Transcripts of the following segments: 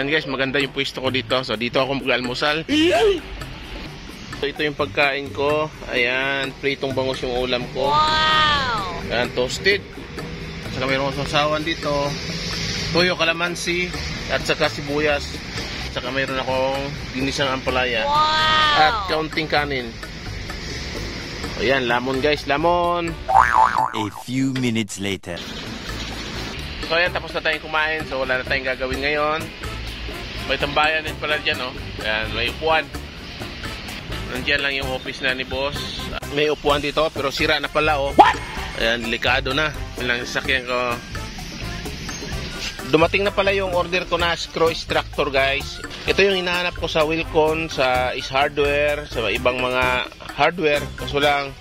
Ayan guys, maganda yung pwesto ko dito. So dito ako mag-almusal. So ito yung pagkain ko. Ayan, pritong bangus yung ulam ko. Wow! Ayan, toasted. Saka mayroon akong sasawan dito. Toyo, kalamansi, at saka sibuyas. Saka mayroon akong ginisang ampalaya. Wow! At kaunting kanin. Ayan, lamon guys, lamon. A few minutes later. So ayan, tapos na tayong kumain. So wala na tayong gagawin ngayon. May tambayan din pala dyan, oh. Ayan, may upuan. Nandiyan lang yung office na ni boss. May upuan dito, pero sira na pala, oh. What? Ayan, delikado na. Yun lang sasakyan ko. Dumating na pala yung order ko na screw extractor, guys. Ito yung hinahanap ko sa Wilcon, sa Is Hardware, sa ibang mga hardware. Kaso lang,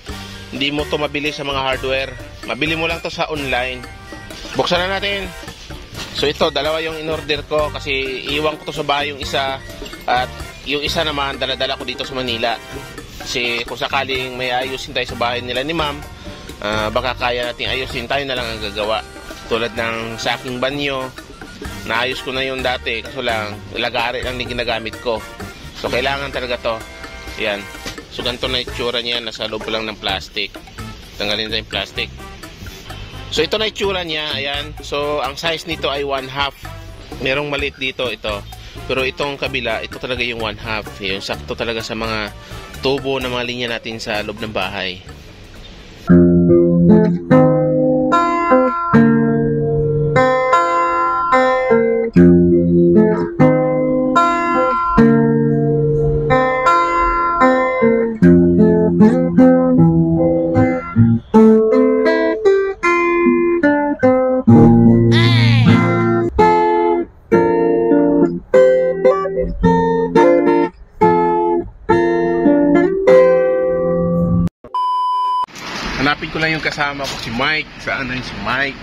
hindi mo to mabili sa mga hardware. Mabili mo lang to sa online. Buksan na natin. So ito, dalawa yung in-order ko kasi iwan ko to sa bahay yung isa. At yung isa naman, dala-dala ko dito sa Manila. Kasi kung sakaling may ayusin tayo sa bahay nila ni ma'am, baka kaya natin ayusin, tayo na lang ang gagawa. Tulad ng sa aking banyo, naayos ko na yun dati. Kaso lang, lagari lang din ginagamit ko. So kailangan talaga to. Yan. So ganito na itsura niya, nasa loob lang ng plastic. Tanggalin na yung plastic. So ito na itsura niya, ayan. So ang size nito ay 1/2. Merong maliit dito, ito. Pero itong kabila, ito talaga yung 1/2. Yung sakto talaga sa mga tubo na mga linya natin sa loob ng bahay. Hanapin ko lang yung kasama ko, si Mike. Saan na yung si Mike?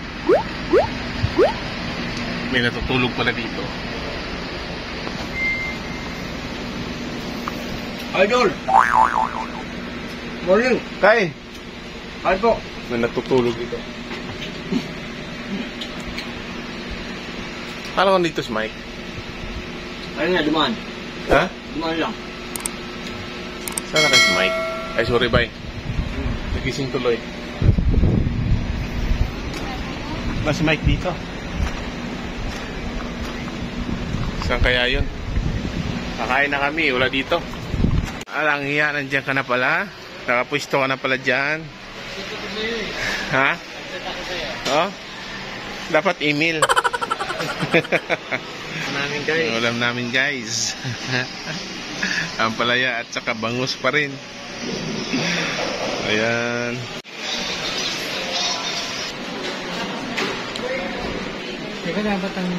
May natutulog pala dito. Idol! Morning! Kay! Ay po! May natutulog dito. Paano kung dito si Mike? Ayun nga, dumaan. Ha? Dumaan lang. Saan na kayo si Mike? Ay, sorry, bye. Nagising tuloy. Ba si Mike dito? Saan kaya yun? Kakain na kami, wala dito. Alang hiya, nandiyan ka na pala. Nakapwisto ka na pala dyan. Ha? Oh? Dapat email. Namin guys. Ulam namin guys. Ampalaya at saka bangus pa rin. Ayan. Teka, dapat ang...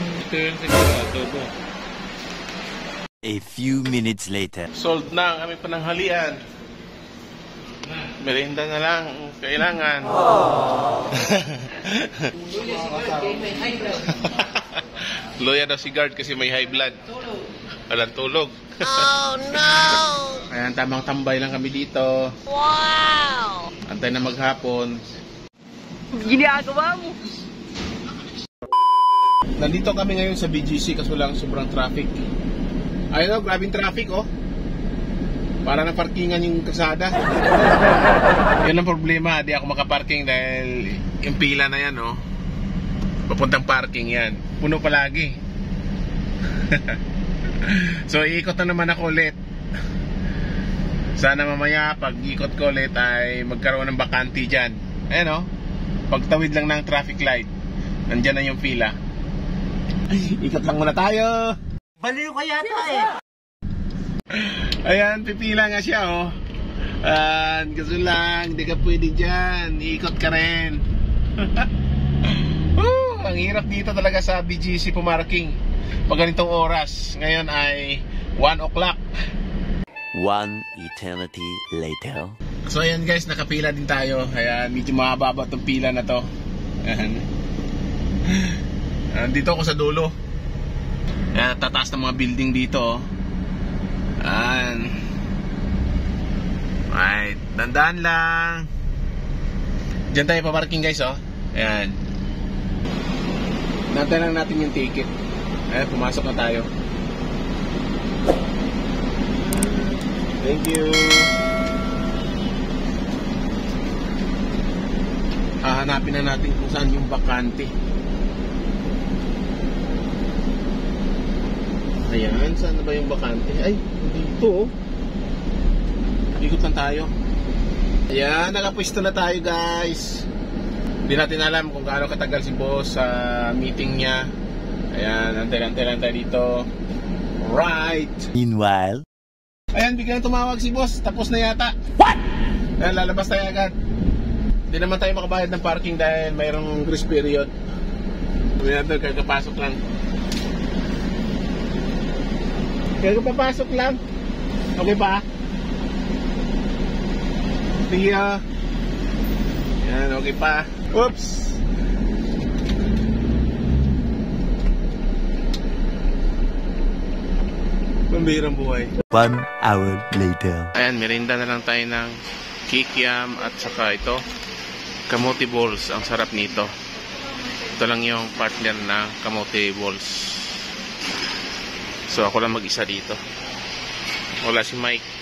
A few minutes later. Sold na ang aming pananghalian. Merienda na lang ang kailangan. Loya daw si guard kasi may high blood. Walang tulog. Oh no! Ayan, tamang tambay lang kami dito. Wow! Antay na maghapon. Ginagawa mo! Nandito kami ngayon sa BGC kaso lang sobrang traffic. Ayun o, grabing traffic oh. Para na parkingan yung kasada. Yun ang problema, di ako makaparking dahil yung pila na yan oh. Papuntang parking yan. Puno palagi. So iikot na naman ako ulit. Sana mamaya pag ikot ko ulit ay magkaroon ng bakante dyan. Ayan o, pagtawid lang ng traffic light, nandyan na yung pila. Ikot lang muna tayo. Baliw ka yata eh! Ayan, pipila nga siya oh. Kaso lang, di ka pwede dyan. Ikot ka rin. Ang hirap dito talaga sa BGC pumarking pag ganitong oras. Ngayon ay 1 o'clock. One eternity later. So ayan guys, nakapila din tayo. Ayan, medyo mahaba itong pila na to. Ayan. Dito ako sa dulo. Ayan, tataas ng mga building dito. Ayan. Right, dandaan lang. Diyan tayo paparking guys oh. Ayan. Nantay lang natin yung ticket. Ayan, pumasok na tayo. Thank you. Hahanapin na natin kung saan yung bakante. Ayan, saan na ba yung bakante? Ay, dito oh. Ikot lang tayo. Ayan, nakapwesto na tayo guys. Hindi natin alam kung gaano katagal si boss sa meeting niya. Ayan, antay dito. Right. Meanwhile, Ayan, biglang tumawag si boss. Tapos na yata. What? Ayan, lalabas tayo agad. Hindi naman tayo makabayad ng parking dahil mayroong grace period. Ayan, kagapasok lang. Kagapapasok lang. Okay pa? Sige. Ayan, okay pa. Oops! Pambihirang buhay. 1 hour later. Ayan, merinda na lang tayo ng kikiam at saka ito, kamote balls. Ang sarap nito. Ito lang yung partner na kamote balls. So ako lang mag-isa dito. Wala si Mike.